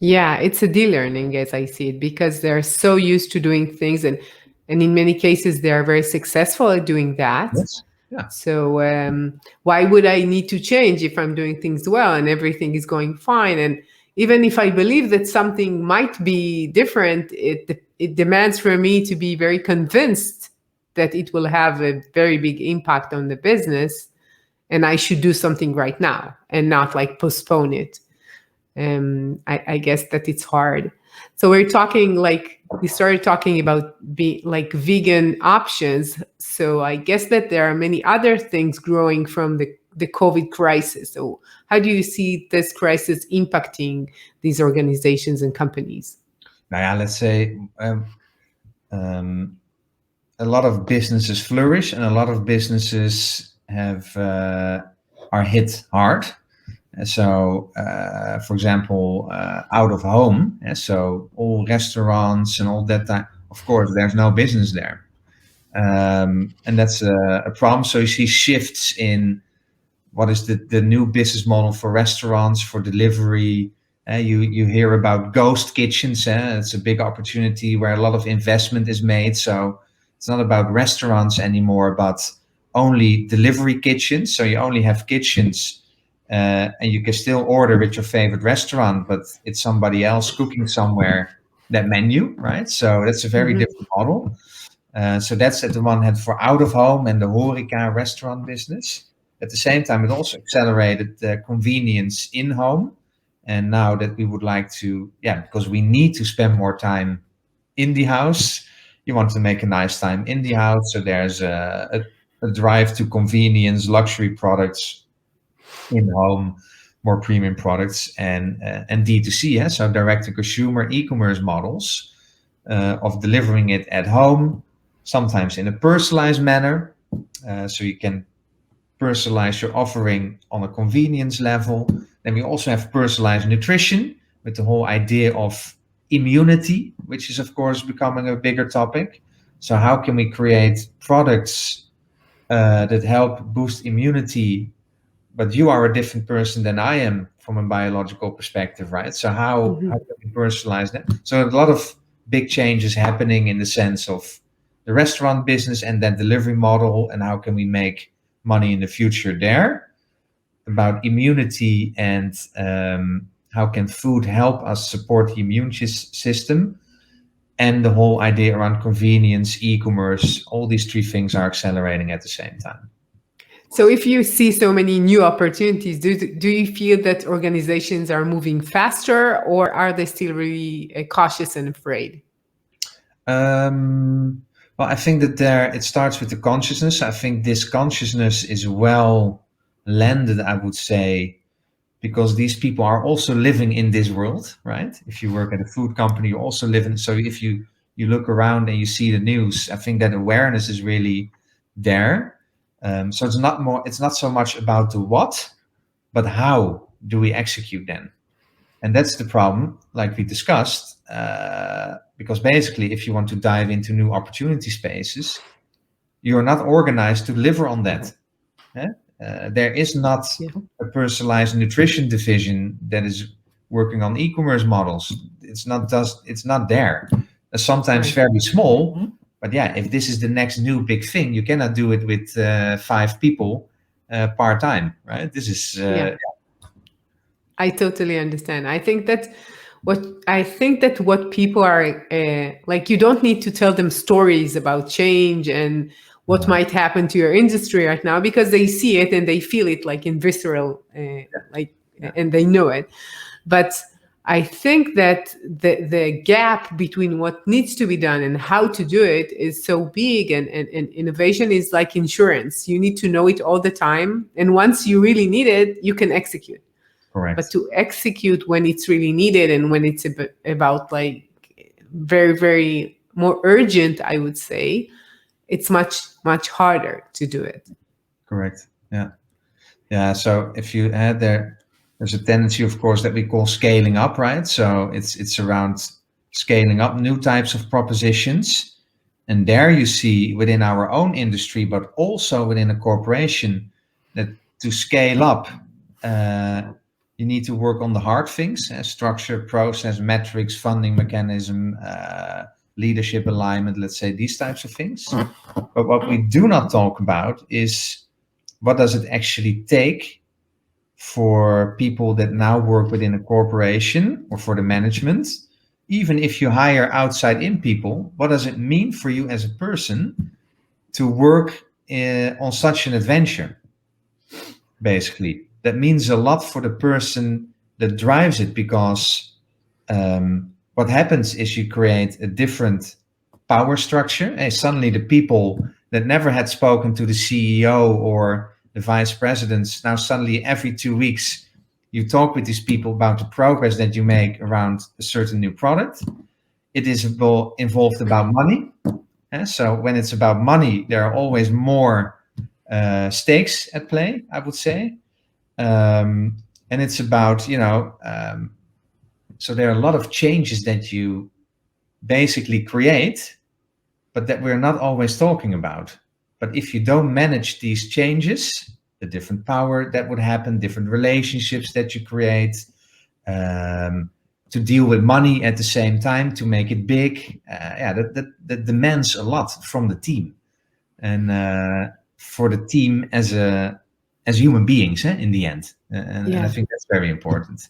Yeah, it's a de-learning as I see it, because they're so used to doing things, and in many cases they are very successful at doing that. Yes. Yeah. So why would I need to change if I'm doing things well and everything is going fine? And even if I believe that something might be different, it demands for me to be very convinced that it will have a very big impact on the business, and I should do something right now and not like postpone it. I guess that it's hard. So we're talking like we started talking about be like vegan options. So I guess that there are many other things growing from the COVID crisis. So how do you see this crisis impacting these organizations and companies? Now, yeah, let's say um, a lot of businesses flourish, and a lot of businesses have are hit hard. So, for example, out of home, so all restaurants and all that time, of course, there's no business there. And that's a problem. So you see shifts in what is the new business model for restaurants, for delivery. You hear about ghost kitchens. It's a big opportunity where a lot of investment is made. So it's not about restaurants anymore, but only delivery kitchens. So you only have kitchens, and you can still order with your favorite restaurant, but it's somebody else cooking somewhere that menu, right? So that's a very Mhm. different model. So that's at the one hand for out of home and the horeca restaurant business. At the same time, it also accelerated the convenience in home. And now that we would like to, yeah, because we need to spend more time in the house, you want to make a nice time in the house. So there's a drive to convenience, luxury products in home, more premium products, and D2C, so direct to consumer e-commerce models of delivering it at home, sometimes in a personalized manner. So you can personalize your offering on a convenience level. Then we also have personalized nutrition with the whole idea of immunity, which is, of course, becoming a bigger topic. So, how can we create products that help boost immunity? But you are a different person than I am from a biological perspective, right? So, how Mhm. can we personalize that? So, a lot of big changes happening in the sense of the restaurant business and that delivery model, and how can we make money in the future there, about immunity and how can food help us support the immune system, and the whole idea around convenience, e-commerce. All these three things are accelerating at the same time. So if you see so many new opportunities, do you feel that organizations are moving faster, or are they still really cautious and afraid? um, well, I think that there it starts with the consciousness. I think this consciousness is well landed, I would say, because these people are also living in this world, right? If you work at a food company, you also live in. So if you look around and you see the news, I think that awareness is really there. So it's not so much about the what, but how do we execute then? And that's the problem, like we discussed, because basically, if you want to dive into new opportunity spaces, you're not organized to deliver on that. Eh? There is not Yeah. a personalized nutrition division that is working on e-commerce models. It's not there. Sometimes Right. fairly small, but yeah, if this is the next new big thing, you cannot do it with 5 people part time, right? This is Yeah. I totally understand. I think that what people are like, you don't need to tell them stories about change and what uh, might happen to your industry right now, because they see it and they feel it like in visceral, like, yeah, and they know it. But I think that the gap between what needs to be done and how to do it is so big, and innovation is like insurance. You need to know it all the time. And once you really need it, you can execute. But correct. to execute when it's really needed and when it's about like very, very more urgent, I would say, it's much, much harder to do it. Correct. Yeah. Yeah. So if you add there's a tendency, of course, that we call scaling up, right? So it's around scaling up new types of propositions. And there you see within our own industry, but also within a corporation, that to scale up, uh, You need to work on the hard things, structure, process, metrics, funding mechanism, leadership alignment, let's say these types of things. But what we do not talk about is what does it actually take for people that now work within a corporation or for the management. Even if you hire outside in people, what does it mean for you as a person to work on such an adventure? Basically, that means a lot for the person that drives it, because what happens is you create a different power structure, and suddenly the people that never had spoken to the CEO or the vice presidents, now suddenly every 2 weeks you talk with these people about the progress that you make around a certain new product. It is involved about money. So when it's about money, there are always more stakes at play, I would say. And it's about, so there are a lot of changes that you basically create, but that we're not always talking about. But if you don't manage these changes, the different power that would happen, different relationships that you create, to deal with money at the same time, to make it big, that demands a lot from the team, and for the team as human beings, in the end. And I think that's very important.